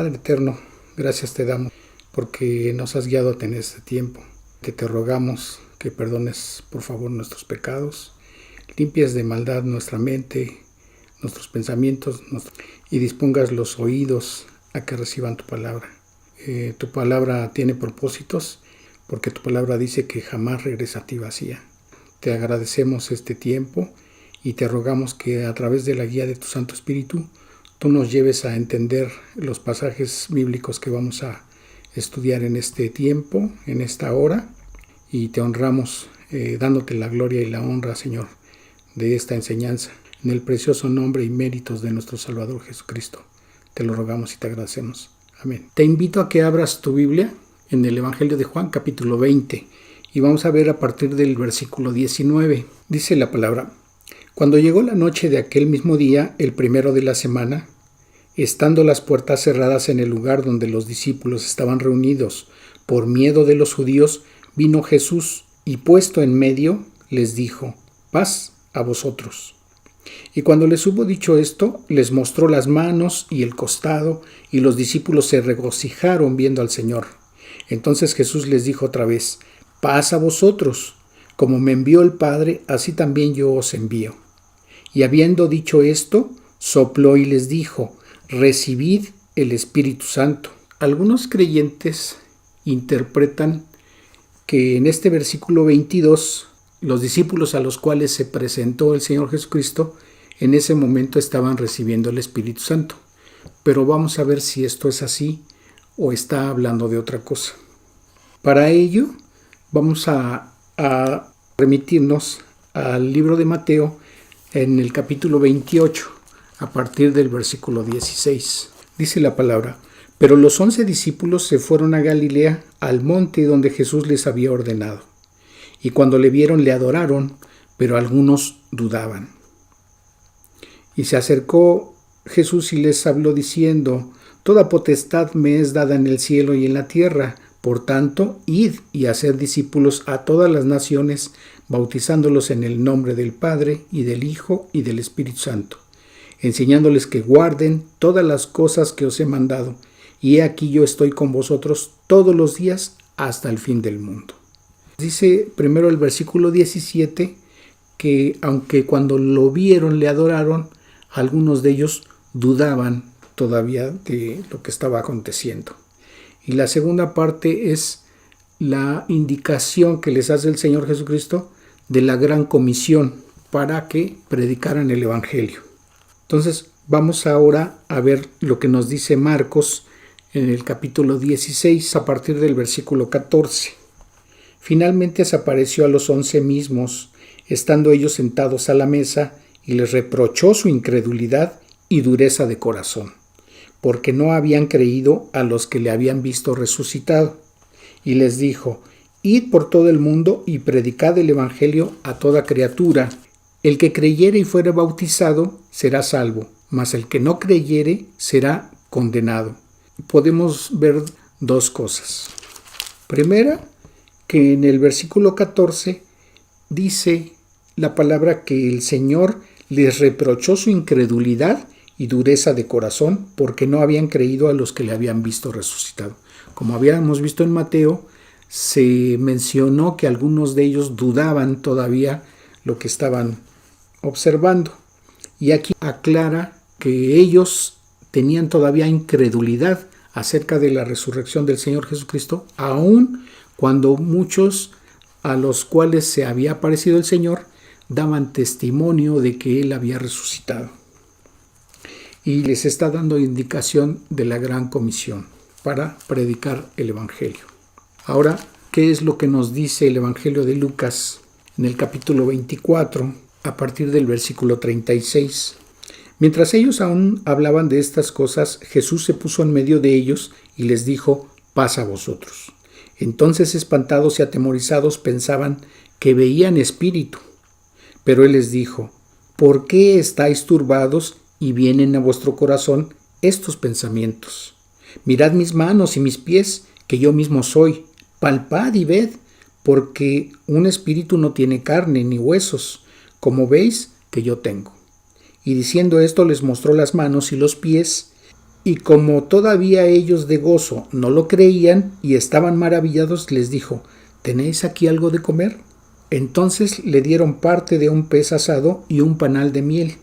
Padre eterno, gracias te damos porque nos has guiado a tener este tiempo. Te rogamos que perdones por favor nuestros pecados, limpies de maldad nuestra mente, nuestros pensamientos y dispongas los oídos a que reciban tu palabra. Tu palabra tiene propósitos porque tu palabra dice que jamás regresa a ti vacía. Te agradecemos este tiempo y te rogamos que a través de la guía de tu Santo Espíritu tú nos lleves a entender los pasajes bíblicos que vamos a estudiar en este tiempo, en esta hora, y te honramos dándote la gloria y la honra, Señor, de esta enseñanza. En el precioso nombre y méritos de nuestro Salvador Jesucristo, te lo rogamos y te agradecemos. Amén. Te invito a que abras tu Biblia en el Evangelio de Juan, capítulo 20, y vamos a ver a partir del versículo 19. Dice la palabra: Cuando llegó la noche de aquel mismo día, el primero de la semana, estando las puertas cerradas en el lugar donde los discípulos estaban reunidos, por miedo de los judíos, vino Jesús y puesto en medio, les dijo: paz a vosotros. Y cuando les hubo dicho esto, les mostró las manos y el costado, y los discípulos se regocijaron viendo al Señor. Entonces Jesús les dijo otra vez: paz a vosotros. Como me envió el Padre, así también yo os envío. Y habiendo dicho esto, sopló y les dijo: recibid el Espíritu Santo. Algunos creyentes interpretan que en este versículo 22, los discípulos a los cuales se presentó el Señor Jesucristo, en ese momento estaban recibiendo el Espíritu Santo. Pero vamos a ver si esto es así o está hablando de otra cosa. Para ello, vamos a remitirnos al libro de Mateo en el capítulo 28, a partir del versículo 16. Dice la palabra: pero los 11 discípulos se fueron a Galilea, al monte donde Jesús les había ordenado. Y cuando le vieron, le adoraron, pero algunos dudaban. Y se acercó Jesús y les habló diciendo: toda potestad me es dada en el cielo y en la tierra. Por tanto, id y haced discípulos a todas las naciones, bautizándolos en el nombre del Padre, y del Hijo, y del Espíritu Santo, enseñándoles que guarden todas las cosas que os he mandado. Y he aquí yo estoy con vosotros todos los días hasta el fin del mundo. Dice primero el versículo 17 que aunque cuando lo vieron le adoraron, algunos de ellos dudaban todavía de lo que estaba aconteciendo. Y la segunda parte es la indicación que les hace el Señor Jesucristo de la gran comisión para que predicaran el Evangelio. Entonces vamos ahora a ver lo que nos dice Marcos en el capítulo 16 a partir del versículo 14. Finalmente se apareció a los 11 mismos, estando ellos sentados a la mesa, y les reprochó su incredulidad y dureza de corazón, porque no habían creído a los que le habían visto resucitado. Y les dijo: id por todo el mundo y predicad el Evangelio a toda criatura. El que creyere y fuere bautizado será salvo, mas el que no creyere será condenado. Podemos ver dos cosas. Primera, que en el versículo 14 dice la palabra que el Señor les reprochó su incredulidad y dureza de corazón porque no habían creído a los que le habían visto resucitado. Como habíamos visto en Mateo, se mencionó que algunos de ellos dudaban todavía lo que estaban observando. Y aquí aclara que ellos tenían todavía incredulidad acerca de la resurrección del Señor Jesucristo, aun cuando muchos a los cuales se había aparecido el Señor daban testimonio de que Él había resucitado. Y les está dando indicación de la gran comisión para predicar el Evangelio. Ahora, ¿qué es lo que nos dice el Evangelio de Lucas en el capítulo 24, a partir del versículo 36? Mientras ellos aún hablaban de estas cosas, Jesús se puso en medio de ellos y les dijo: paz a vosotros. Entonces, espantados y atemorizados, pensaban que veían espíritu. Pero Él les dijo: ¿por qué estáis turbados y vienen a vuestro corazón estos pensamientos? Mirad mis manos y mis pies, que yo mismo soy. Palpad y ved, porque un espíritu no tiene carne ni huesos, como veis que yo tengo. Y diciendo esto les mostró las manos y los pies. Y como todavía ellos de gozo no lo creían y estaban maravillados, les dijo: ¿tenéis aquí algo de comer? Entonces le dieron parte de un pez asado y un panal de miel,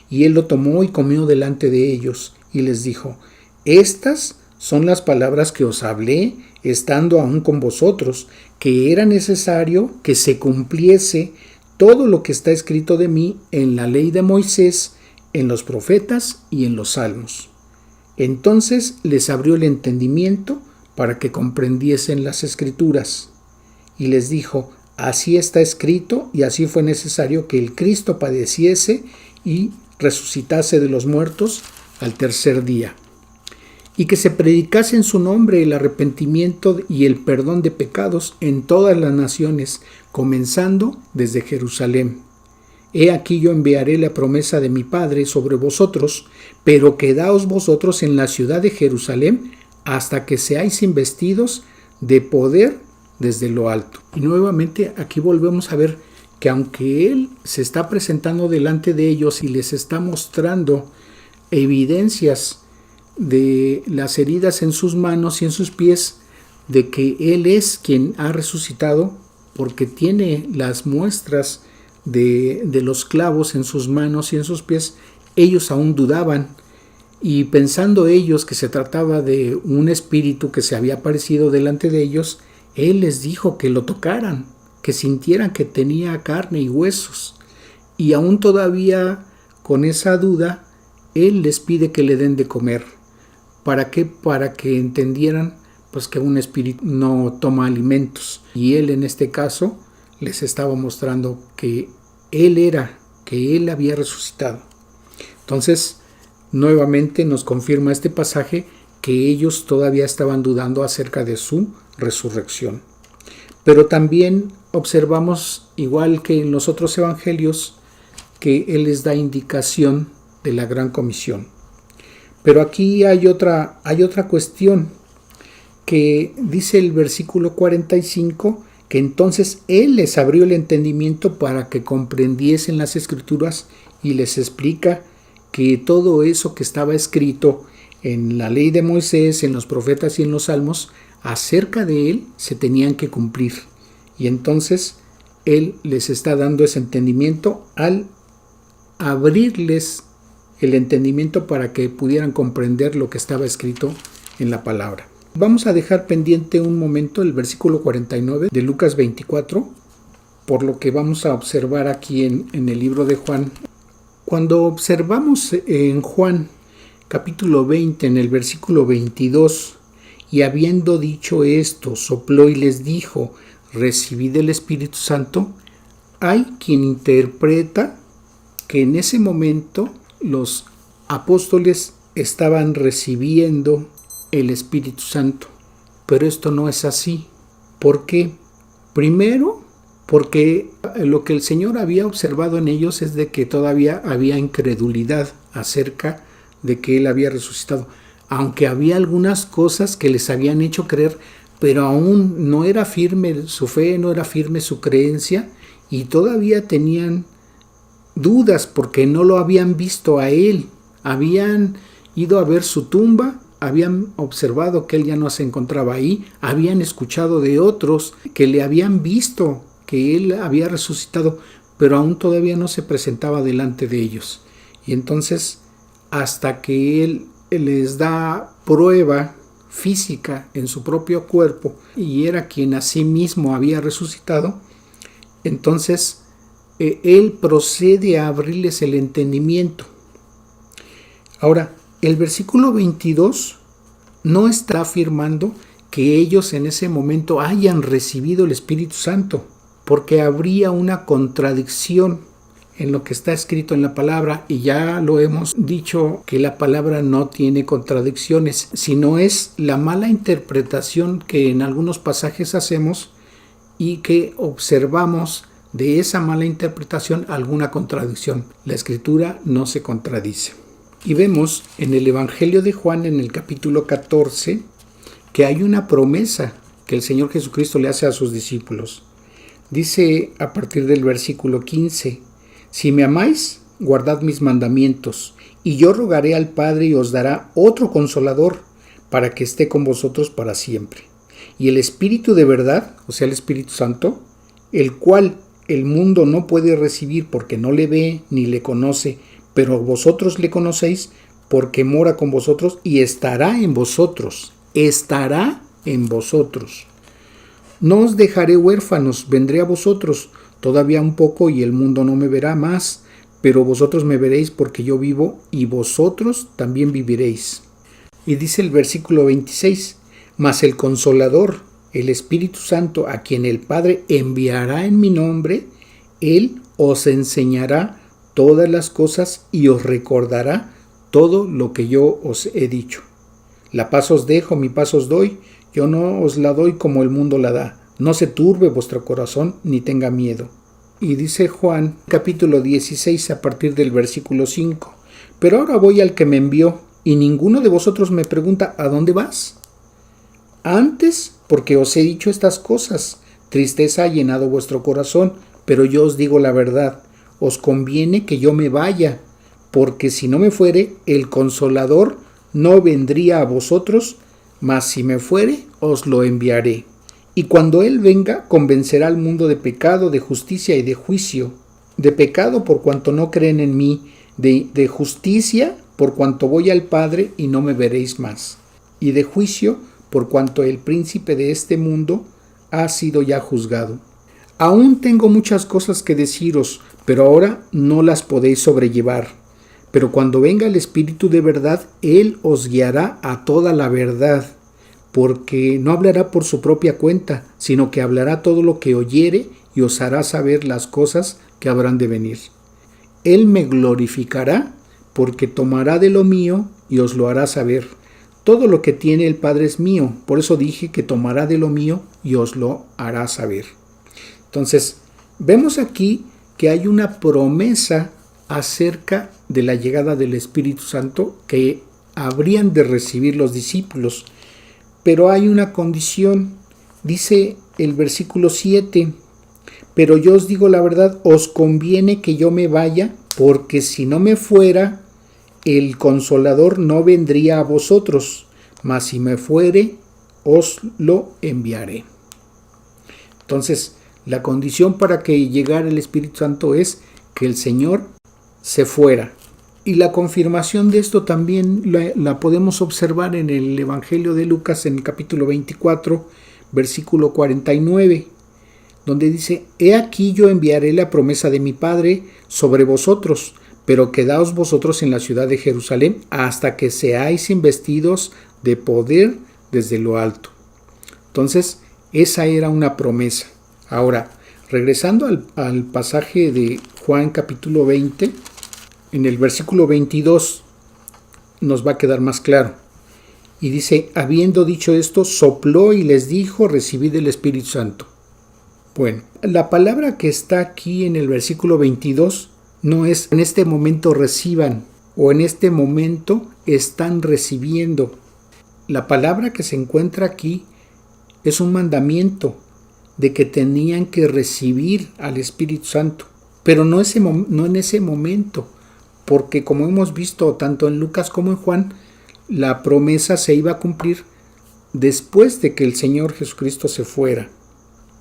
y él lo tomó y comió delante de ellos, y les dijo: estas son las palabras que os hablé estando aún con vosotros, que era necesario que se cumpliese todo lo que está escrito de mí en la ley de Moisés, en los profetas y en los salmos. Entonces les abrió el entendimiento para que comprendiesen las escrituras, y les dijo: así está escrito, y así fue necesario que el Cristo padeciese y resucitase de los muertos al tercer día, y que se predicase en su nombre el arrepentimiento y el perdón de pecados en todas las naciones, comenzando desde Jerusalén. He aquí yo enviaré la promesa de mi Padre sobre vosotros, pero quedaos vosotros en la ciudad de Jerusalén hasta que seáis investidos de poder desde lo alto. Y nuevamente aquí volvemos a ver que aunque Él se está presentando delante de ellos y les está mostrando evidencias de las heridas en sus manos y en sus pies, de que Él es quien ha resucitado, porque tiene las muestras de los clavos en sus manos y en sus pies, ellos aún dudaban, y pensando ellos que se trataba de un espíritu que se había aparecido delante de ellos, Él les dijo que lo tocaran, que sintieran que tenía carne y huesos, y aún todavía con esa duda, Él les pide que le den de comer. ¿Para qué? Para que entendieran pues que un espíritu no toma alimentos, y Él en este caso les estaba mostrando que Él había resucitado. Entonces, nuevamente nos confirma este pasaje que ellos todavía estaban dudando acerca de su resurrección. Pero también observamos, igual que en los otros evangelios, que Él les da indicación de la gran comisión. Pero aquí hay otra cuestión, que dice el versículo 45, que entonces Él les abrió el entendimiento para que comprendiesen las escrituras, y les explica que todo eso que estaba escrito en la ley de Moisés, en los profetas y en los salmos, acerca de Él se tenían que cumplir. Y entonces Él les está dando ese entendimiento al abrirles el entendimiento para que pudieran comprender lo que estaba escrito en la palabra. Vamos a dejar pendiente un momento el versículo 49 de Lucas 24, por lo que vamos a observar aquí en el libro de Juan. Cuando observamos en Juan capítulo 20, en el versículo 22, y habiendo dicho esto, sopló y les dijo: recibid el Espíritu Santo, hay quien interpreta que en ese momento los apóstoles estaban recibiendo el Espíritu Santo, pero esto no es así. ¿Por qué? Primero, porque lo que el Señor había observado en ellos es de que todavía había incredulidad acerca de que Él había resucitado, aunque había algunas cosas que les habían hecho creer, pero aún no era firme su fe, no era firme su creencia, y todavía tenían dudas porque no lo habían visto a Él. Habían ido a ver su tumba, habían observado que Él ya no se encontraba ahí, habían escuchado de otros que le habían visto que Él había resucitado, pero aún todavía no se presentaba delante de ellos. Y entonces, hasta que Él les da prueba física en su propio cuerpo, y era quien a sí mismo había resucitado, entonces Él procede a abrirles el entendimiento. Ahora, el versículo 22 no está afirmando que ellos en ese momento hayan recibido el Espíritu Santo, porque habría una contradicción en lo que está escrito en la palabra, y ya lo hemos dicho que la palabra no tiene contradicciones, sino es la mala interpretación que en algunos pasajes hacemos y que observamos de esa mala interpretación alguna contradicción. La Escritura no se contradice. Y vemos en el Evangelio de Juan, en el capítulo 14, que hay una promesa que el Señor Jesucristo le hace a sus discípulos. Dice a partir del versículo 15: si me amáis, guardad mis mandamientos, Y yo rogaré al Padre y os dará otro consolador para que esté con vosotros para siempre. Y el Espíritu de verdad, o sea, el Espíritu Santo, el cual el mundo no puede recibir porque no le ve ni le conoce, pero vosotros le conocéis porque mora con vosotros y estará en vosotros. Estará en vosotros. No os dejaré huérfanos, vendré a vosotros. Todavía un poco y el mundo no me verá más, pero vosotros me veréis porque yo vivo y vosotros también viviréis. Y dice el versículo 26, mas el Consolador, el Espíritu Santo, a quien el Padre enviará en mi nombre, Él os enseñará todas las cosas y os recordará todo lo que yo os he dicho. La paz os dejo, mi paz os doy, yo no os la doy como el mundo la da. No se turbe vuestro corazón ni tenga miedo. Y dice Juan, capítulo 16, a partir del versículo 5. Pero ahora voy al que me envió, y ninguno de vosotros me pregunta, ¿a dónde vas? Antes, porque os he dicho estas cosas, tristeza ha llenado vuestro corazón, pero yo os digo la verdad, os conviene que yo me vaya, porque si no me fuere, el Consolador no vendría a vosotros, mas si me fuere, os lo enviaré. Y cuando Él venga, convencerá al mundo de pecado, de justicia y de juicio. De pecado por cuanto no creen en mí, de justicia por cuanto voy al Padre y no me veréis más. Y de juicio por cuanto el príncipe de este mundo ha sido ya juzgado. Aún tengo muchas cosas que deciros, pero ahora no las podéis sobrellevar. Pero cuando venga el Espíritu de verdad, Él os guiará a toda la verdad, porque no hablará por su propia cuenta, sino que hablará todo lo que oyere y os hará saber las cosas que habrán de venir. Él me glorificará, porque tomará de lo mío y os lo hará saber. Todo lo que tiene el Padre es mío, por eso dije que tomará de lo mío y os lo hará saber. Entonces, vemos aquí que hay una promesa acerca de la llegada del Espíritu Santo que habrían de recibir los discípulos. Pero hay una condición, dice el versículo 7, pero yo os digo la verdad, os conviene que yo me vaya, porque si no me fuera, el Consolador no vendría a vosotros, mas si me fuere, os lo enviaré. Entonces, la condición para que llegara el Espíritu Santo es que el Señor se fuera. Y la confirmación de esto también la podemos observar en el Evangelio de Lucas, en el capítulo 24, versículo 49, donde dice, he aquí yo enviaré la promesa de mi Padre sobre vosotros, pero quedaos vosotros en la ciudad de Jerusalén hasta que seáis investidos de poder desde lo alto. Entonces, esa era una promesa. Ahora, regresando al pasaje de Juan capítulo 20, en el versículo 22 nos va a quedar más claro. Y dice, habiendo dicho esto, sopló y les dijo, recibid el Espíritu Santo. Bueno, la palabra que está aquí en el versículo 22 no es en este momento reciban o en este momento están recibiendo. La palabra que se encuentra aquí es un mandamiento de que tenían que recibir al Espíritu Santo, pero no en ese momento, porque como hemos visto tanto en Lucas como en Juan, la promesa se iba a cumplir después de que el Señor Jesucristo se fuera.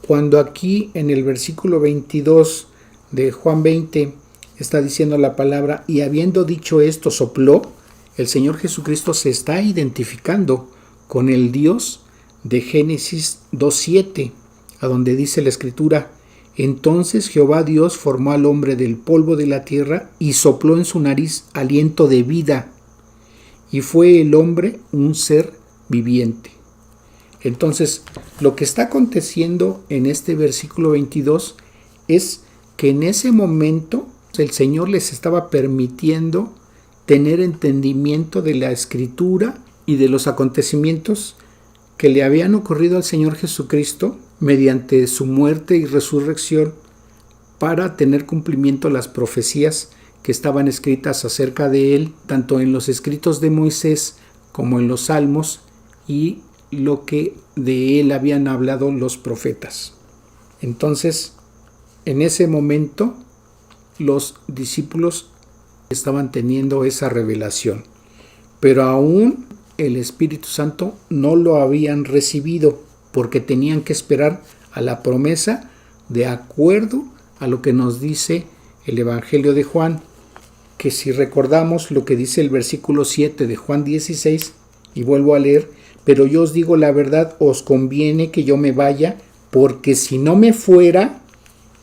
Cuando aquí en el versículo 22 de Juan 20 está diciendo la palabra, y habiendo dicho esto sopló, el Señor Jesucristo se está identificando con el Dios de Génesis 2:7, a donde dice la Escritura, entonces Jehová Dios formó al hombre del polvo de la tierra y sopló en su nariz aliento de vida, y fue el hombre un ser viviente. Entonces, lo que está aconteciendo en este versículo 22 es que en ese momento el Señor les estaba permitiendo tener entendimiento de la Escritura y de los acontecimientos que le habían ocurrido al Señor Jesucristo mediante su muerte y resurrección para tener cumplimiento las profecías que estaban escritas acerca de él, tanto en los escritos de Moisés como en los Salmos y lo que de él habían hablado los profetas. Entonces, en ese momento, los discípulos estaban teniendo esa revelación, pero aún el Espíritu Santo no lo habían recibido porque tenían que esperar a la promesa de acuerdo a lo que nos dice el Evangelio de Juan, que si recordamos lo que dice el versículo 7 de Juan 16, y vuelvo a leer: pero yo os digo la verdad, os conviene que yo me vaya, porque si no me fuera,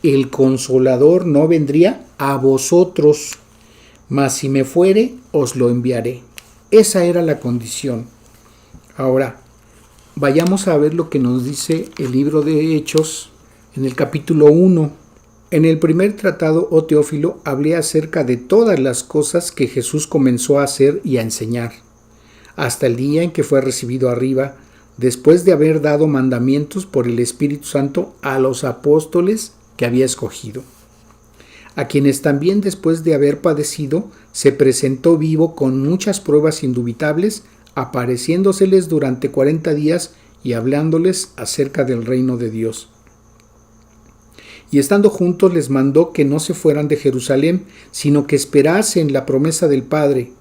el Consolador no vendría a vosotros, mas si me fuere, os lo enviaré. Esa era la condición. Ahora, vayamos a ver lo que nos dice el libro de Hechos en el capítulo 1. En el primer tratado, oh Teófilo, hablé acerca de todas las cosas que Jesús comenzó a hacer y a enseñar, hasta el día en que fue recibido arriba, después de haber dado mandamientos por el Espíritu Santo a los apóstoles que había escogido, a quienes también después de haber padecido se presentó vivo con muchas pruebas indubitables, apareciéndoseles durante 40 días y hablándoles acerca del reino de Dios. Y estando juntos les mandó que no se fueran de Jerusalén, sino que esperasen la promesa del Padre,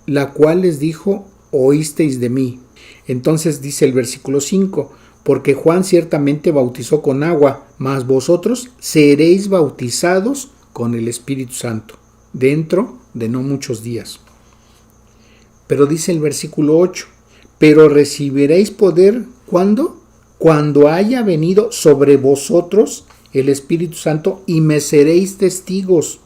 la cual les dijo: oísteis de mí. Entonces dice el versículo 5: porque Juan ciertamente bautizó con agua, mas vosotros seréis bautizados con el Espíritu Santo, dentro de no muchos días. Pero dice el versículo 8: pero recibiréis poder, ¿cuándo? Cuando haya venido sobre vosotros el Espíritu Santo, y me seréis testigos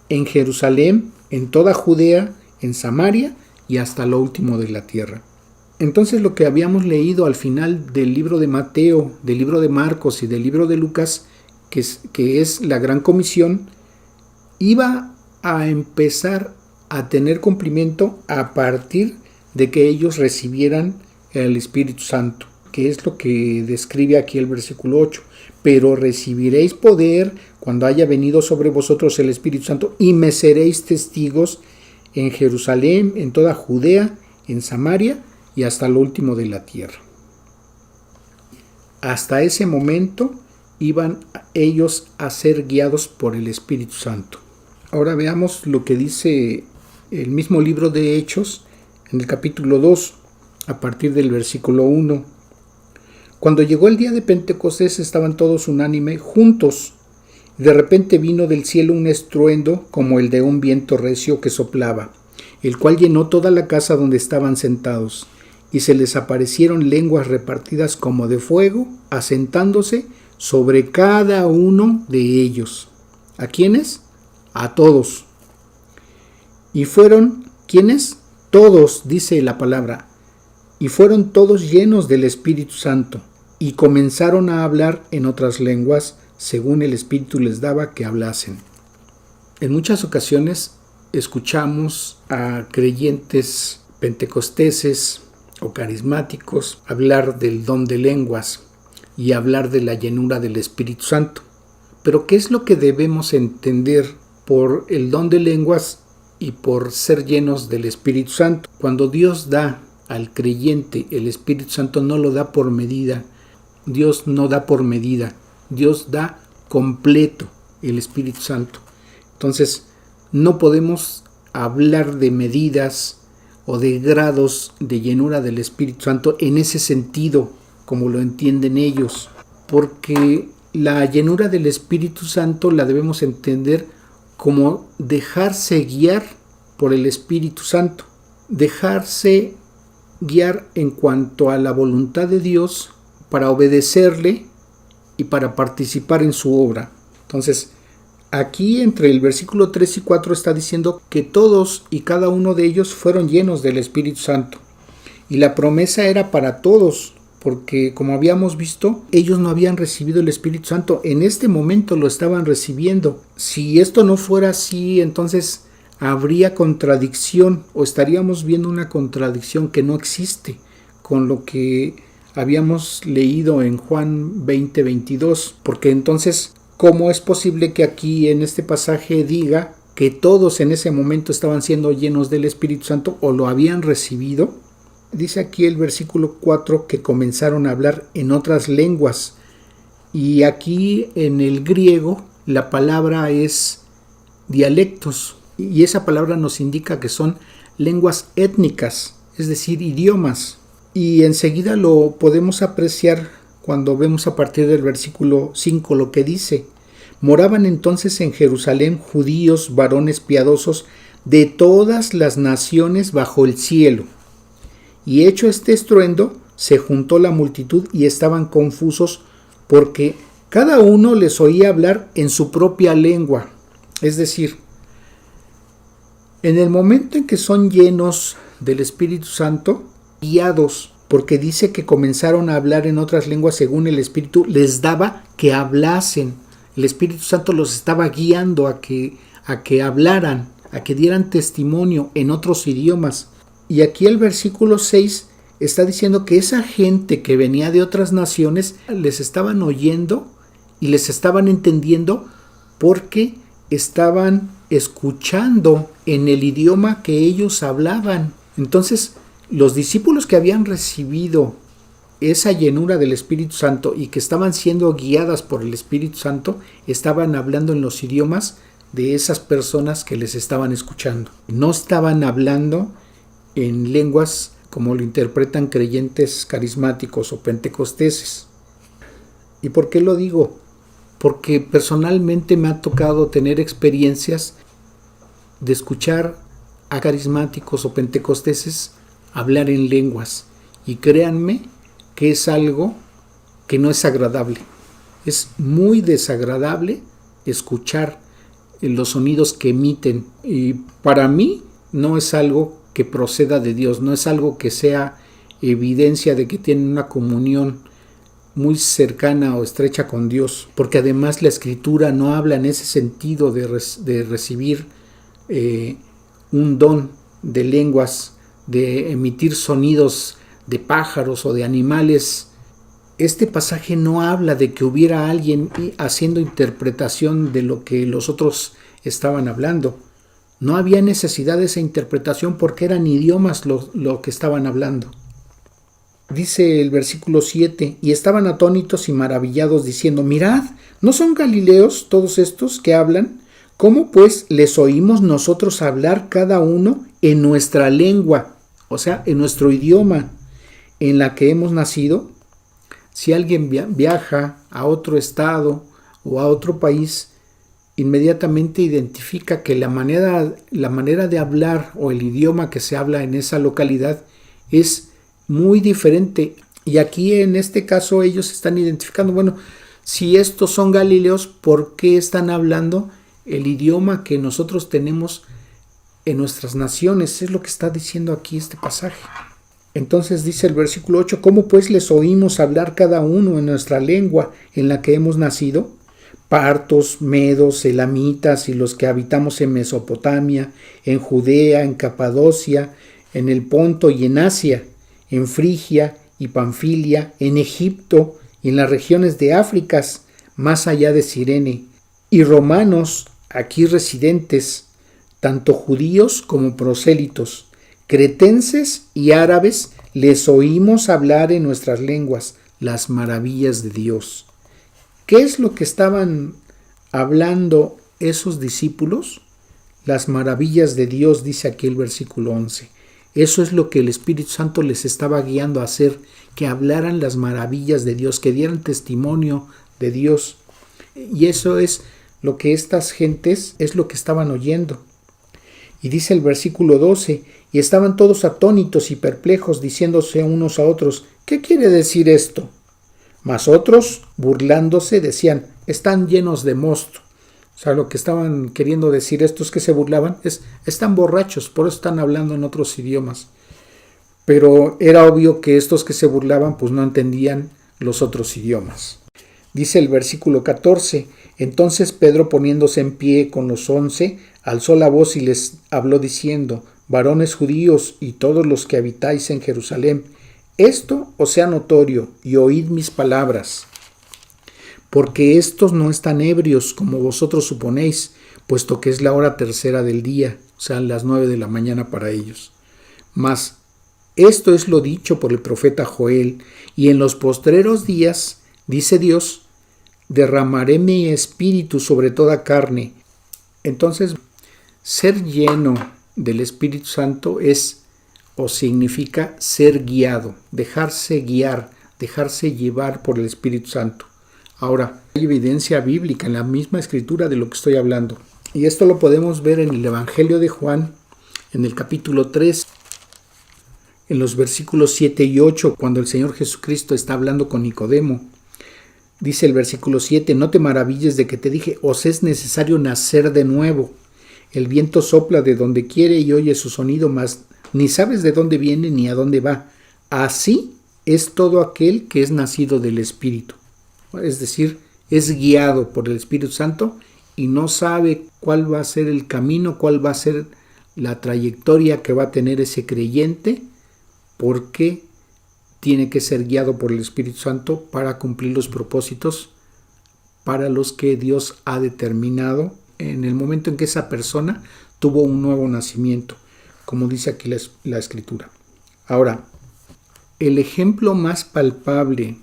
en Jerusalén, en toda Judea, en Samaria y hasta lo último de la tierra. Entonces, lo que habíamos leído al final del libro de Mateo, del libro de Marcos y del libro de Lucas, que es la Gran Comisión, iba a empezar a tener cumplimiento a partir de que ellos recibieran el Espíritu Santo, que es lo que describe aquí el versículo 8. Pero recibiréis poder cuando haya venido sobre vosotros el Espíritu Santo, y me seréis testigos en Jerusalén, en toda Judea, en Samaria y hasta lo último de la tierra. Hasta ese momento iban ellos a ser guiados por el Espíritu Santo. Ahora veamos lo que dice el mismo libro de Hechos en el capítulo 2, a partir del versículo 1. Cuando llegó el día de Pentecostés estaban todos unánime juntos. De repente vino del cielo un estruendo como el de un viento recio que soplaba, el cual llenó toda la casa donde estaban sentados, y se les aparecieron lenguas repartidas como de fuego, asentándose sobre cada uno de ellos. ¿A quiénes? A todos. Y fueron, ¿quiénes? Todos, dice la palabra. Y fueron todos llenos del Espíritu Santo, y comenzaron a hablar en otras lenguas, según el Espíritu les daba que hablasen. En muchas ocasiones escuchamos a creyentes pentecosteses o carismáticos hablar del don de lenguas y hablar de la llenura del Espíritu Santo. Pero ¿qué es lo que debemos entender por el don de lenguas y por ser llenos del Espíritu Santo? Cuando Dios da al creyente el Espíritu Santo, no lo da por medida. Dios no da por medida. Dios da completo el Espíritu Santo. Entonces, no podemos hablar de medidas o de grados de llenura del Espíritu Santo en ese sentido, como lo entienden ellos, porque la llenura del Espíritu Santo la debemos entender como dejarse guiar por el Espíritu Santo, dejarse guiar en cuanto a la voluntad de Dios para obedecerle y para participar en su obra. Entonces, aquí entre el versículo 3 y 4 está diciendo que todos y cada uno de ellos fueron llenos del Espíritu Santo. Y la promesa era para todos, porque como habíamos visto, ellos no habían recibido el Espíritu Santo. En este momento lo estaban recibiendo. Si esto no fuera así, entonces habría contradicción, o estaríamos viendo una contradicción que no existe con lo que habíamos leído en Juan 20:22, porque entonces, ¿cómo es posible que aquí en este pasaje diga que todos en ese momento estaban siendo llenos del Espíritu Santo o lo habían recibido? Dice aquí el versículo 4 que comenzaron a hablar en otras lenguas, y aquí en el griego la palabra es dialectos, y esa palabra nos indica que son lenguas étnicas, es decir, idiomas. Y enseguida lo podemos apreciar cuando vemos a partir del versículo 5 lo que dice: moraban entonces en Jerusalén judíos, varones piadosos, de todas las naciones bajo el cielo. Y hecho este estruendo, se juntó la multitud y estaban confusos, porque cada uno les oía hablar en su propia lengua. Es decir, en el momento en que son llenos del Espíritu Santo, guiados, porque dice que comenzaron a hablar en otras lenguas según el Espíritu les daba que hablasen. El Espíritu Santo los estaba guiando a que hablaran, a que dieran testimonio en otros idiomas. Y aquí el versículo 6 está diciendo que esa gente que venía de otras naciones les estaban oyendo y les estaban entendiendo porque estaban escuchando en el idioma que ellos hablaban. Entonces, los discípulos que habían recibido esa llenura del Espíritu Santo y que estaban siendo guiadas por el Espíritu Santo, estaban hablando en los idiomas de esas personas que les estaban escuchando. No estaban hablando en lenguas como lo interpretan creyentes carismáticos o pentecosteses. ¿Y por qué lo digo? Porque personalmente me ha tocado tener experiencias de escuchar a carismáticos o pentecosteses hablar en lenguas, y créanme que es algo que no es agradable. Es muy desagradable escuchar los sonidos que emiten, y para mí no es algo que proceda de Dios, no es algo que sea evidencia de que tienen una comunión muy cercana o estrecha con Dios, porque además la Escritura no habla en ese sentido de recibir un don de lenguas, de emitir sonidos de pájaros o de animales. Este pasaje no habla de que hubiera alguien haciendo interpretación de lo que los otros estaban hablando. No había necesidad de esa interpretación porque eran idiomas lo que estaban hablando. Dice el versículo 7, y estaban atónitos y maravillados diciendo: mirad, ¿no son galileos todos estos que hablan? ¿Cómo pues les oímos nosotros hablar cada uno en nuestra lengua? O sea, en nuestro idioma en la que hemos nacido. Si alguien viaja a otro estado o a otro país, inmediatamente identifica que la manera de hablar o el idioma que se habla en esa localidad es muy diferente. Y aquí en este caso ellos están identificando, bueno, si estos son galileos, ¿por qué están hablando el idioma que nosotros tenemos en nuestras naciones? Es lo que está diciendo aquí este pasaje. Entonces dice el versículo 8, ¿cómo pues les oímos hablar cada uno en nuestra lengua en la que hemos nacido? Partos, medos, elamitas y los que habitamos en Mesopotamia, en Judea, en Capadocia, en el Ponto y en Asia, en Frigia y Panfilia, en Egipto y en las regiones de África, más allá de Cirene, y romanos aquí residentes, tanto judíos como prosélitos, cretenses y árabes, les oímos hablar en nuestras lenguas las maravillas de Dios. ¿Qué es lo que estaban hablando esos discípulos? Las maravillas de Dios, dice aquí el versículo 11. Eso es lo que el Espíritu Santo les estaba guiando a hacer, que hablaran las maravillas de Dios, que dieran testimonio de Dios. Y eso es lo que estas gentes es lo que estaban oyendo. Y dice el versículo 12, y estaban todos atónitos y perplejos, diciéndose unos a otros: ¿qué quiere decir esto? Mas otros, burlándose, decían: están llenos de mosto. O sea, lo que estaban queriendo decir estos que se burlaban es: están borrachos, por eso están hablando en otros idiomas. Pero era obvio que estos que se burlaban pues no entendían los otros idiomas. Dice el versículo 14, entonces Pedro, poniéndose en pie con los 11, alzó la voz y les habló diciendo: varones judíos y todos los que habitáis en Jerusalén, esto os sea notorio y oíd mis palabras, porque estos no están ebrios como vosotros suponéis, puesto que es la hora tercera del día, o sea, las 9 de la mañana para ellos. Mas esto es lo dicho por el profeta Joel, y en los postreros días, dice Dios, derramaré mi espíritu sobre toda carne. Entonces Ser lleno del Espíritu Santo es o significa ser guiado, dejarse guiar, dejarse llevar por el Espíritu Santo. Ahora, hay evidencia bíblica en la misma escritura de lo que estoy hablando. Y esto lo podemos ver en el Evangelio de Juan, en el capítulo 3, en los versículos 7 y 8, cuando el Señor Jesucristo está hablando con Nicodemo. Dice el versículo 7, no te maravilles de que te dije, os es necesario nacer de nuevo. El viento sopla de donde quiere y oye su sonido, mas ni sabes de dónde viene ni a dónde va. Así es todo aquel que es nacido del Espíritu. Es decir, es guiado por el Espíritu Santo y no sabe cuál va a ser el camino, cuál va a ser la trayectoria que va a tener ese creyente, porque tiene que ser guiado por el Espíritu Santo para cumplir los propósitos para los que Dios ha determinado en el momento en que esa persona tuvo un nuevo nacimiento, como dice aquí la Escritura. Ahora, el ejemplo más palpable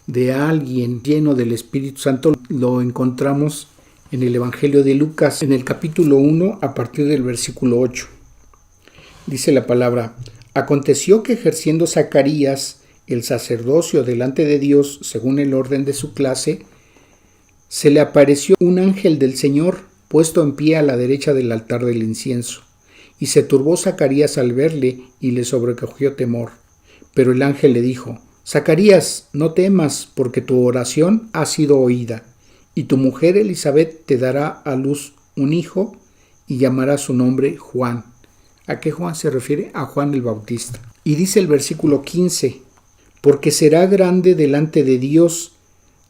de alguien lleno del Espíritu Santo lo encontramos en el Evangelio de Lucas, en el capítulo 1, a partir del versículo 8. Dice la palabra: aconteció que ejerciendo Zacarías el sacerdocio delante de Dios, según el orden de su clase, se le apareció un ángel del Señor puesto en pie a la derecha del altar del incienso. Y se turbó Zacarías al verle y le sobrecogió temor. Pero el ángel le dijo: Zacarías, no temas, porque tu oración ha sido oída, y tu mujer Elizabeth te dará a luz un hijo y llamará su nombre Juan. ¿A qué Juan se refiere? A Juan el Bautista. Y dice el versículo 15, porque será grande delante de Dios,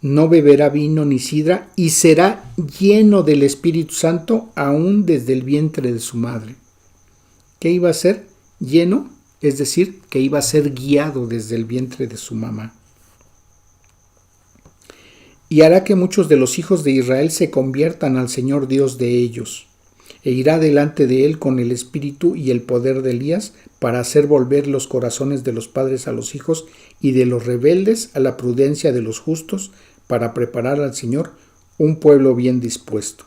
no beberá vino ni sidra, y será lleno del Espíritu Santo aún desde el vientre de su madre. ¿Qué iba a ser? Lleno, es decir, que iba a ser guiado desde el vientre de su mamá. Y hará que muchos de los hijos de Israel se conviertan al Señor Dios de ellos, e irá delante de él con el espíritu y el poder de Elías para hacer volver los corazones de los padres a los hijos y de los rebeldes a la prudencia de los justos, para preparar al Señor un pueblo bien dispuesto.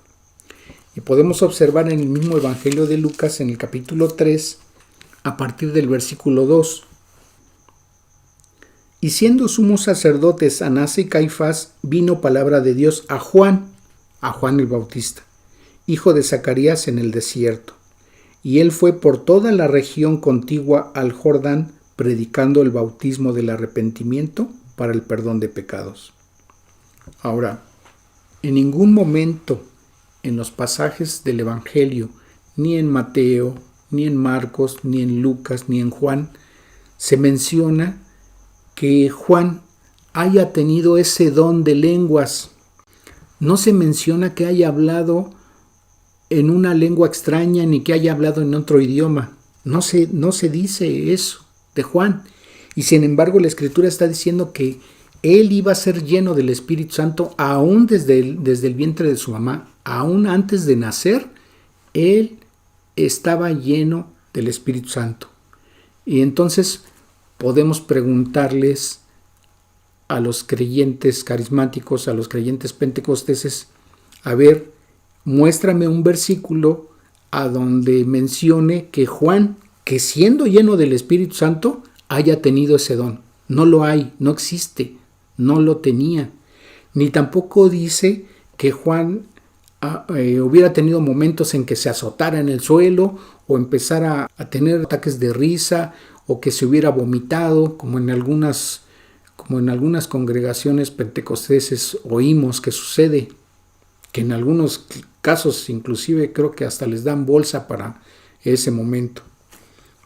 Y podemos observar en el mismo Evangelio de Lucas, en el capítulo 3, a partir del versículo 2. Y siendo sumos sacerdotes Anás y Caifás, vino palabra de Dios a Juan el Bautista, hijo de Zacarías, en el desierto. Y él fue por toda la región contigua al Jordán, predicando el bautismo del arrepentimiento para el perdón de pecados. Ahora, en ningún momento en los pasajes del Evangelio, ni en Mateo, ni en Marcos, ni en Lucas, ni en Juan, se menciona que Juan haya tenido ese don de lenguas. No se menciona que haya hablado en una lengua extraña, ni que haya hablado en otro idioma. No se dice eso de Juan. Y sin embargo, la Escritura está diciendo que él iba a ser lleno del Espíritu Santo aún desde el vientre de su mamá. Aún antes de nacer, él estaba lleno del Espíritu Santo. Y entonces podemos preguntarles a los creyentes carismáticos, a los creyentes pentecosteses, a ver, muéstrame un versículo a donde mencione que Juan, que siendo lleno del Espíritu Santo, haya tenido ese don. No lo hay, no existe, no lo tenía. Ni tampoco dice que Juan hubiera tenido momentos en que se azotara en el suelo o empezara a tener ataques de risa o que se hubiera vomitado, como en algunas congregaciones pentecosteses oímos que sucede, que en algunos casos inclusive creo que hasta les dan bolsa para ese momento.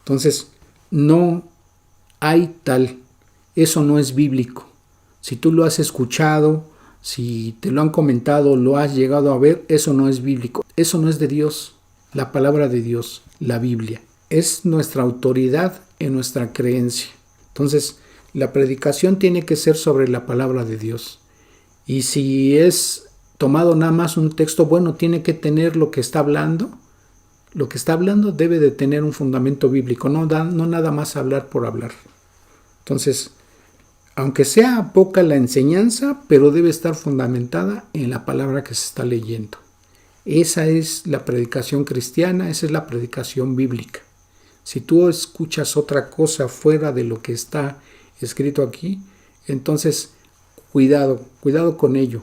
Entonces, no hay tal, eso no es bíblico. Si tú lo has escuchado, si te lo han comentado, lo has llegado a ver, eso no es bíblico, eso no es de Dios. La palabra de Dios, la Biblia, es nuestra autoridad en nuestra creencia. Entonces, la predicación tiene que ser sobre la palabra de Dios. Y si es tomado nada más un texto, bueno, tiene que tener lo que está hablando. Lo que está hablando debe de tener un fundamento bíblico, no nada más hablar por hablar. Entonces, aunque sea poca la enseñanza, pero debe estar fundamentada en la palabra que se está leyendo. Esa es la predicación cristiana, esa es la predicación bíblica. Si tú escuchas otra cosa fuera de lo que está escrito aquí, entonces cuidado con ello.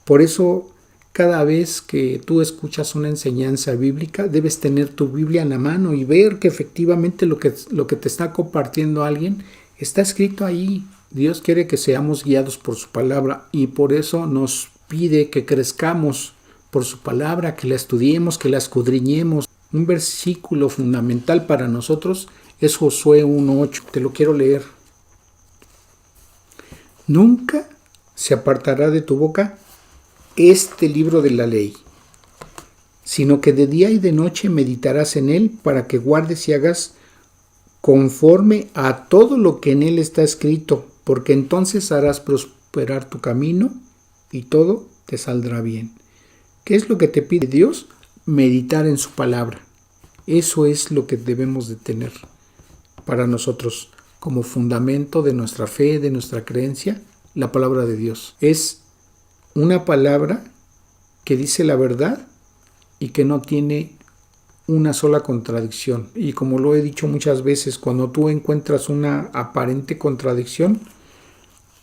Por eso, cada vez que tú escuchas una enseñanza bíblica, debes tener tu Biblia en la mano y ver que efectivamente lo que te está compartiendo alguien está escrito ahí. Dios quiere que seamos guiados por su palabra y por eso nos pide que crezcamos por su palabra, que la estudiemos, que la escudriñemos. Un versículo fundamental para nosotros es Josué 1:8. Te lo quiero leer. Nunca se apartará de tu boca este libro de la ley, sino que de día y de noche meditarás en él para que guardes y hagas conforme a todo lo que en él está escrito, porque entonces harás prosperar tu camino y todo te saldrá bien. ¿Qué es lo que te pide Dios? Meditar en su palabra. Eso es lo que debemos de tener para nosotros como fundamento de nuestra fe, de nuestra creencia. La palabra de Dios es una palabra que dice la verdad y que no tiene una sola contradicción. Y como lo he dicho muchas veces, cuando tú encuentras una aparente contradicción,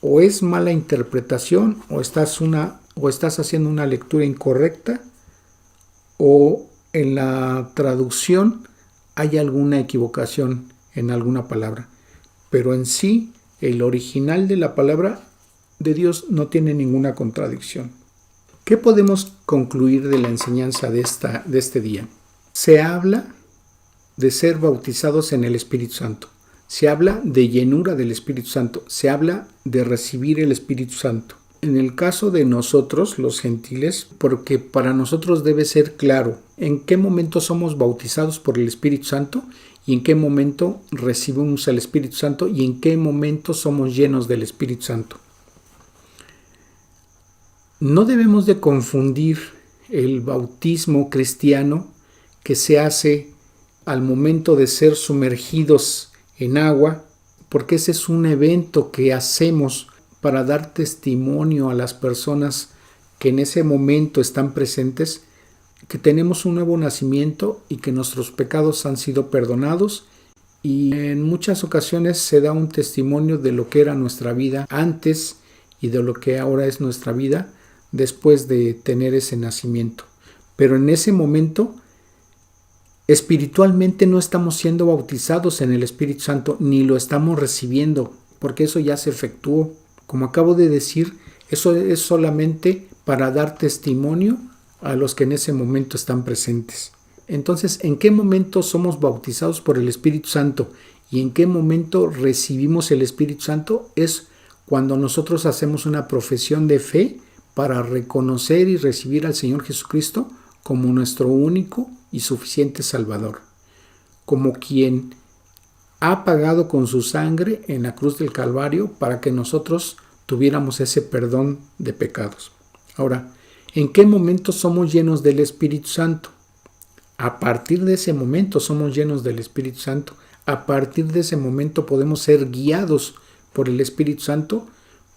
o es mala interpretación, o estás haciendo una lectura incorrecta, o en la traducción hay alguna equivocación en alguna palabra. Pero en sí, el original de la palabra de Dios no tiene ninguna contradicción. ¿Qué podemos concluir de la enseñanza de este día? Se habla de ser bautizados en el Espíritu Santo. Se habla de llenura del Espíritu Santo. Se habla de recibir el Espíritu Santo. En el caso de nosotros, los gentiles, porque para nosotros debe ser claro en qué momento somos bautizados por el Espíritu Santo y en qué momento recibimos el Espíritu Santo y en qué momento somos llenos del Espíritu Santo. No debemos de confundir el bautismo cristiano que se hace al momento de ser sumergidos en agua, porque ese es un evento que hacemos para dar testimonio a las personas que en ese momento están presentes, que tenemos un nuevo nacimiento y que nuestros pecados han sido perdonados, y en muchas ocasiones se da un testimonio de lo que era nuestra vida antes y de lo que ahora es nuestra vida después de tener ese nacimiento. Pero en ese momento, espiritualmente no estamos siendo bautizados en el Espíritu Santo, ni lo estamos recibiendo, porque eso ya se efectuó. Como acabo de decir, eso es solamente para dar testimonio a los que en ese momento están presentes. Entonces, ¿en qué momento somos bautizados por el Espíritu Santo y en qué momento recibimos el Espíritu Santo? Es cuando nosotros hacemos una profesión de fe para reconocer y recibir al Señor Jesucristo como nuestro único y suficiente Salvador, como quien ha pagado con su sangre en la cruz del Calvario para que nosotros tuviéramos ese perdón de pecados. Ahora, ¿en qué momento somos llenos del Espíritu Santo? A partir de ese momento somos llenos del Espíritu Santo. A partir de ese momento podemos ser guiados por el Espíritu Santo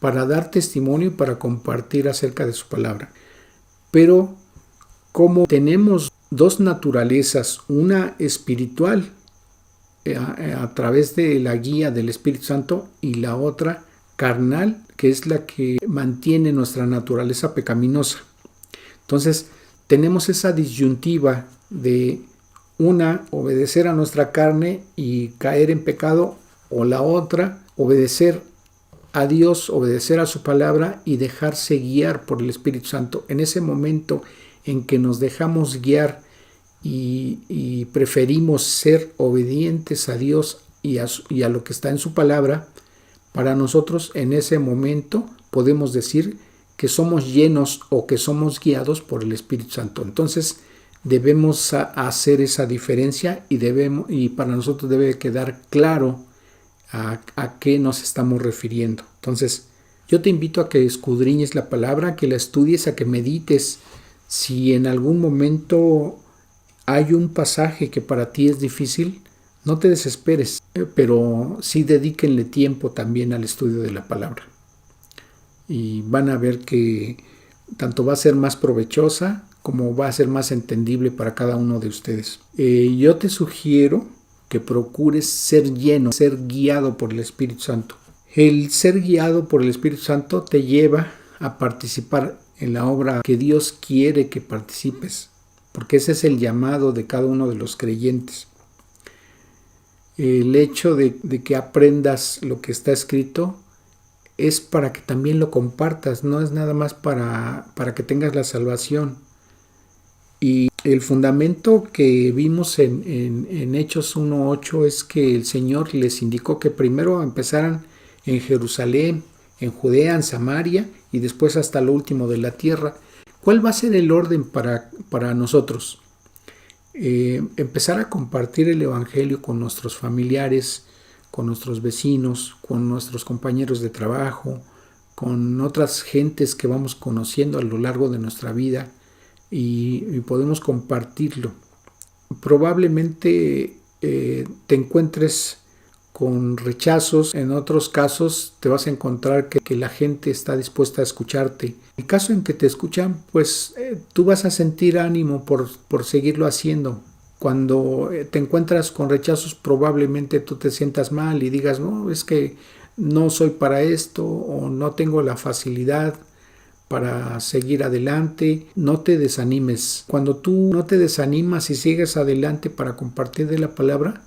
para dar testimonio y para compartir acerca de su palabra. Pero como tenemos dos naturalezas, una espiritual a través de la guía del Espíritu Santo y la otra carnal, que es la que mantiene nuestra naturaleza pecaminosa. Entonces, tenemos esa disyuntiva de una, obedecer a nuestra carne y caer en pecado, o la otra, obedecer a Dios, obedecer a su palabra y dejarse guiar por el Espíritu Santo. En ese momento en que nos dejamos guiar y preferimos ser obedientes a Dios y a lo que está en su palabra, para nosotros en ese momento podemos decir que somos llenos o que somos guiados por el Espíritu Santo. Entonces debemos hacer esa diferencia y para nosotros debe quedar claro a qué nos estamos refiriendo. Entonces yo te invito a que escudriñes la palabra, que la estudies, a que medites. Si en algún momento hay un pasaje que para ti es difícil, no te desesperes, pero sí dedíquenle tiempo también al estudio de la palabra. Y van a ver que tanto va a ser más provechosa como va a ser más entendible para cada uno de ustedes. Yo te sugiero que procures ser lleno, ser guiado por el Espíritu Santo. El ser guiado por el Espíritu Santo te lleva a participar en la obra que Dios quiere que participes, porque ese es el llamado de cada uno de los creyentes. El hecho de que aprendas lo que está escrito es para que también lo compartas, no es nada más para que tengas la salvación. Y el fundamento que vimos en Hechos 1:8 es que el Señor les indicó que primero empezaran en Jerusalén, en Judea, en Samaria y después hasta lo último de la tierra. ¿Cuál va a ser el orden para nosotros? Empezar a compartir el Evangelio con nuestros familiares, con nuestros vecinos, con nuestros compañeros de trabajo, con otras gentes que vamos conociendo a lo largo de nuestra vida y podemos compartirlo. Probablemente te encuentres con rechazos, en otros casos te vas a encontrar que la gente está dispuesta a escucharte. En el caso en que te escuchan, pues tú vas a sentir ánimo por seguirlo haciendo. Cuando te encuentras con rechazos, probablemente tú te sientas mal y digas, no, es que no soy para esto o no tengo la facilidad para seguir adelante. No te desanimes. Cuando tú no te desanimas y sigues adelante para compartir de la palabra,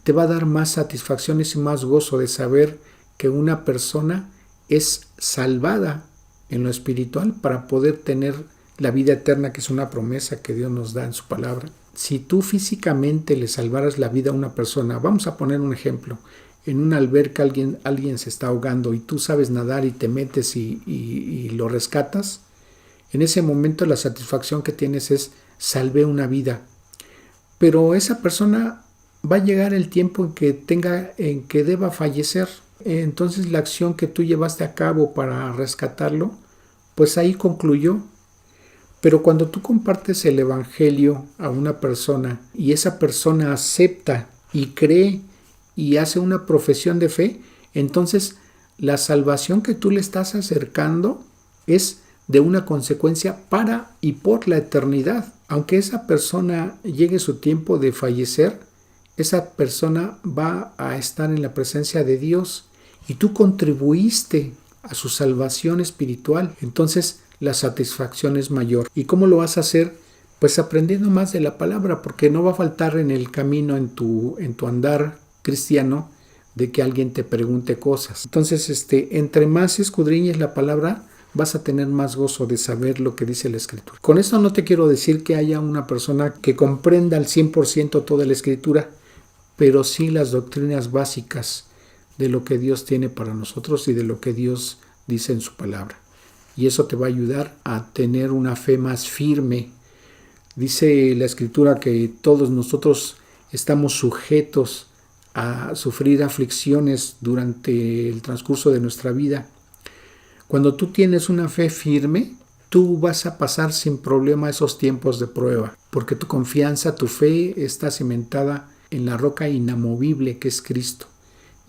te va a dar más satisfacciones y más gozo de saber que una persona es salvada en lo espiritual para poder tener la vida eterna, que es una promesa que Dios nos da en su palabra. Si tú físicamente le salvaras la vida a una persona, vamos a poner un ejemplo, en una alberca alguien se está ahogando y tú sabes nadar y te metes y lo rescatas, en ese momento la satisfacción que tienes es salvé una vida. Pero esa persona va a llegar el tiempo en que deba fallecer. Entonces la acción que tú llevaste a cabo para rescatarlo, pues ahí concluyó. Pero cuando tú compartes el Evangelio a una persona y esa persona acepta y cree y hace una profesión de fe, entonces la salvación que tú le estás acercando es de una consecuencia para y por la eternidad. Aunque esa persona llegue su tiempo de fallecer, esa persona va a estar en la presencia de Dios y tú contribuiste a su salvación espiritual. Entonces la satisfacción es mayor. ¿Y cómo lo vas a hacer? Pues aprendiendo más de la palabra, porque no va a faltar en el camino, en tu andar cristiano, de que alguien te pregunte cosas. Entonces, entre más escudriñes la palabra, vas a tener más gozo de saber lo que dice la Escritura. Con esto no te quiero decir que haya una persona que comprenda al 100% toda la Escritura, pero sí las doctrinas básicas de lo que Dios tiene para nosotros y de lo que Dios dice en su palabra. Y eso te va a ayudar a tener una fe más firme. Dice la Escritura que todos nosotros estamos sujetos a sufrir aflicciones durante el transcurso de nuestra vida. Cuando tú tienes una fe firme, tú vas a pasar sin problema esos tiempos de prueba, porque tu confianza, tu fe está cimentada en la roca inamovible que es Cristo,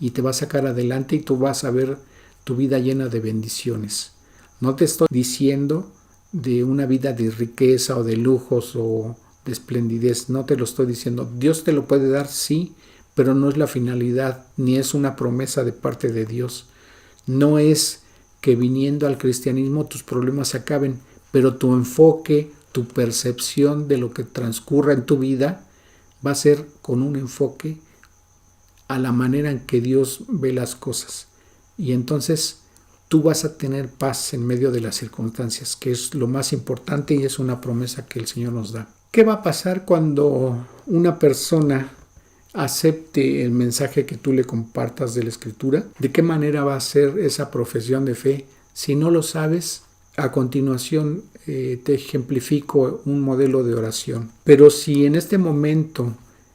y te va a sacar adelante y tú vas a ver tu vida llena de bendiciones. No te estoy diciendo de una vida de riqueza o de lujos o de esplendidez, no te lo estoy diciendo. Dios te lo puede dar, sí, pero no es la finalidad, ni es una promesa de parte de Dios. No es que viniendo al cristianismo tus problemas se acaben, pero tu enfoque, tu percepción de lo que transcurra en tu vida va a ser con un enfoque a la manera en que Dios ve las cosas. Y entonces tú vas a tener paz en medio de las circunstancias, que es lo más importante y es una promesa que el Señor nos da. ¿Qué va a pasar cuando una persona acepte el mensaje que tú le compartas de la Escritura? ¿De qué manera va a ser esa profesión de fe? Si no lo sabes, a continuación te ejemplifico un modelo de oración. Pero si en este momento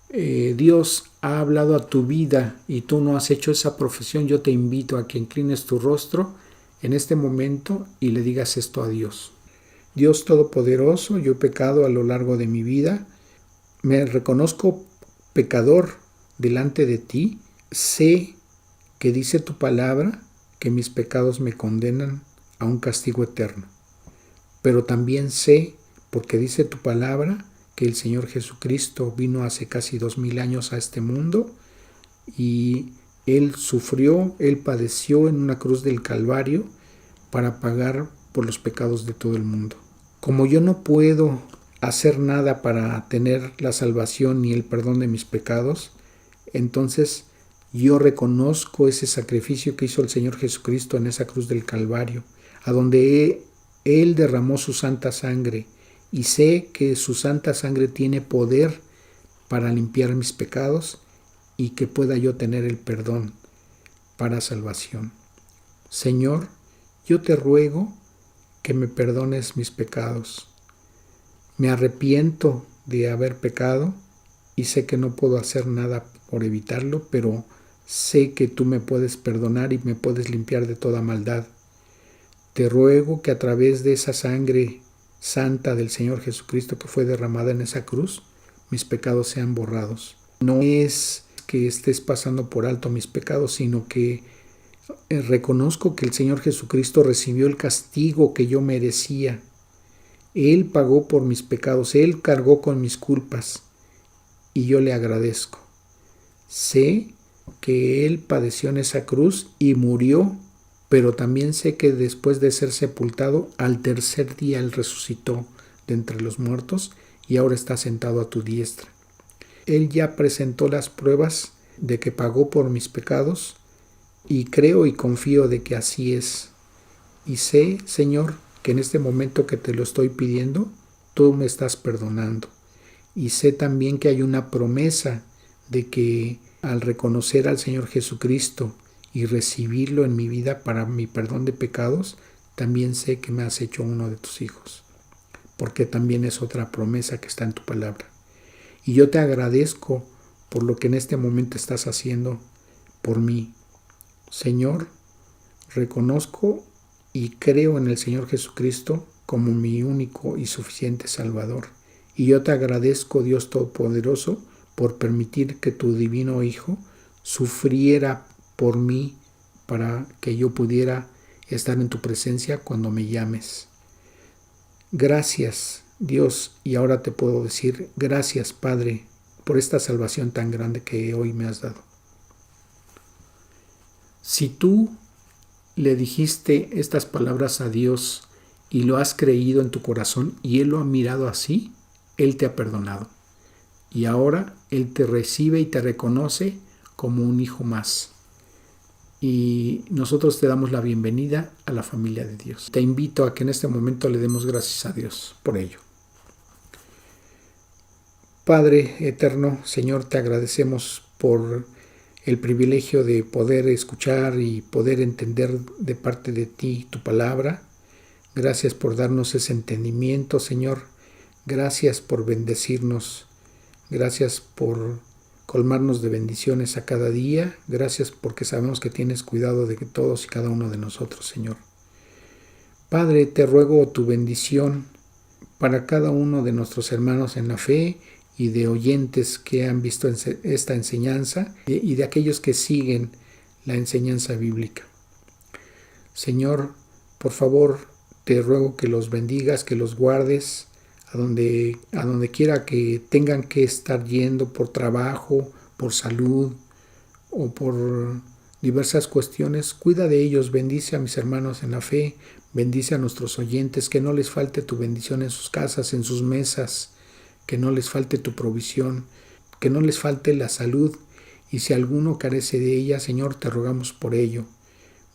Dios ha hablado a tu vida y tú no has hecho esa profesión, yo te invito a que inclines tu rostro en este momento y le digas esto a Dios. Dios Todopoderoso, yo he pecado a lo largo de mi vida, me reconozco pecador delante de ti, sé que dice tu palabra que mis pecados me condenan a un castigo eterno, pero también sé porque dice tu palabra que el Señor Jesucristo vino hace casi 2000 años a este mundo y Él sufrió, Él padeció en una cruz del Calvario para pagar por los pecados de todo el mundo. Como yo no puedo hacer nada para tener la salvación ni el perdón de mis pecados, entonces yo reconozco ese sacrificio que hizo el Señor Jesucristo en esa cruz del Calvario, a donde Él derramó su santa sangre, y sé que su santa sangre tiene poder para limpiar mis pecados y que pueda yo tener el perdón para salvación. Señor, yo te ruego que me perdones mis pecados. Me arrepiento de haber pecado y sé que no puedo hacer nada por evitarlo, pero sé que tú me puedes perdonar y me puedes limpiar de toda maldad. Te ruego que a través de esa sangre santa del Señor Jesucristo que fue derramada en esa cruz, mis pecados sean borrados. No es que estés pasando por alto mis pecados, sino que reconozco que el Señor Jesucristo recibió el castigo que yo merecía. Él pagó por mis pecados, Él cargó con mis culpas y yo le agradezco. Sé que Él padeció en esa cruz y murió, pero también sé que después de ser sepultado, al tercer día Él resucitó de entre los muertos y ahora está sentado a tu diestra. Él ya presentó las pruebas de que pagó por mis pecados y creo y confío de que así es. Y sé, Señor, que en este momento que te lo estoy pidiendo, tú me estás perdonando. Y sé también que hay una promesa de que al reconocer al Señor Jesucristo y recibirlo en mi vida para mi perdón de pecados, también sé que me has hecho uno de tus hijos, porque también es otra promesa que está en tu palabra. Y yo te agradezco por lo que en este momento estás haciendo por mí. Señor, reconozco y creo en el Señor Jesucristo como mi único y suficiente Salvador. Y yo te agradezco, Dios Todopoderoso, por permitir que tu divino Hijo sufriera por mí para que yo pudiera estar en tu presencia cuando me llames. Gracias, Dios, y ahora te puedo decir gracias, Padre, por esta salvación tan grande que hoy me has dado. Si tú le dijiste estas palabras a Dios y lo has creído en tu corazón y Él lo ha mirado así, Él te ha perdonado. Y ahora Él te recibe y te reconoce como un hijo más. Y nosotros te damos la bienvenida a la familia de Dios. Te invito a que en este momento le demos gracias a Dios por ello. Padre eterno, Señor, te agradecemos por el privilegio de poder escuchar y poder entender de parte de ti tu palabra. Gracias por darnos ese entendimiento, Señor. Gracias por bendecirnos. Gracias por colmarnos de bendiciones a cada día. Gracias porque sabemos que tienes cuidado de todos y cada uno de nosotros, Señor. Padre, te ruego tu bendición para cada uno de nuestros hermanos en la fe y de oyentes que han visto esta enseñanza y de aquellos que siguen la enseñanza bíblica. Señor, por favor, te ruego que los bendigas, que los guardes a donde quiera que tengan que estar yendo por trabajo, por salud o por diversas cuestiones. Cuida de ellos, bendice a mis hermanos en la fe, bendice a nuestros oyentes, que no les falte tu bendición en sus casas, en sus mesas, que no les falte tu provisión, que no les falte la salud, y si alguno carece de ella, Señor, te rogamos por ello.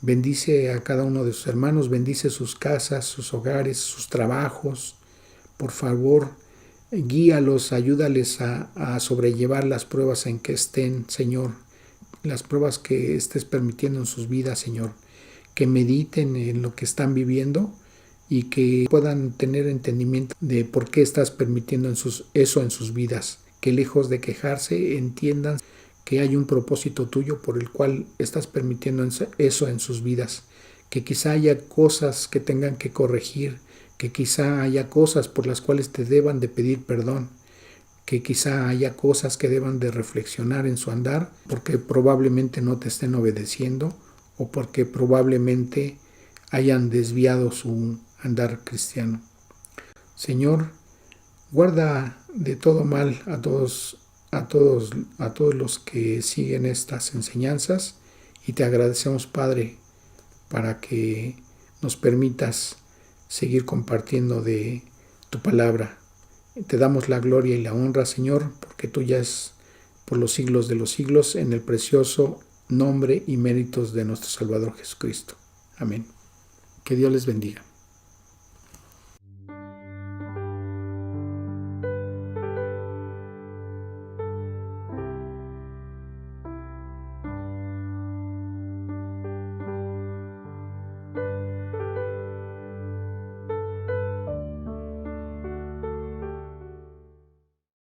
Bendice a cada uno de sus hermanos, bendice sus casas, sus hogares, sus trabajos. Por favor, guíalos, ayúdales a sobrellevar las pruebas en que estén, Señor, las pruebas que estés permitiendo en sus vidas, Señor, que mediten en lo que están viviendo y que puedan tener entendimiento de por qué estás permitiendo eso en sus vidas, que lejos de quejarse entiendan que hay un propósito tuyo por el cual estás permitiendo eso en sus vidas, que quizá haya cosas que tengan que corregir, que quizá haya cosas por las cuales te deban de pedir perdón, que quizá haya cosas que deban de reflexionar en su andar porque probablemente no te estén obedeciendo o porque probablemente hayan desviado su andar cristiano. Señor, Guarda de todo mal a todos los que siguen estas enseñanzas, y te agradecemos, Padre, para que nos permitas seguir compartiendo de tu palabra. Te damos la gloria y la honra, Señor, porque tuya es por los siglos de los siglos, en el precioso nombre y méritos de nuestro Salvador Jesucristo. Amén. Que Dios les bendiga.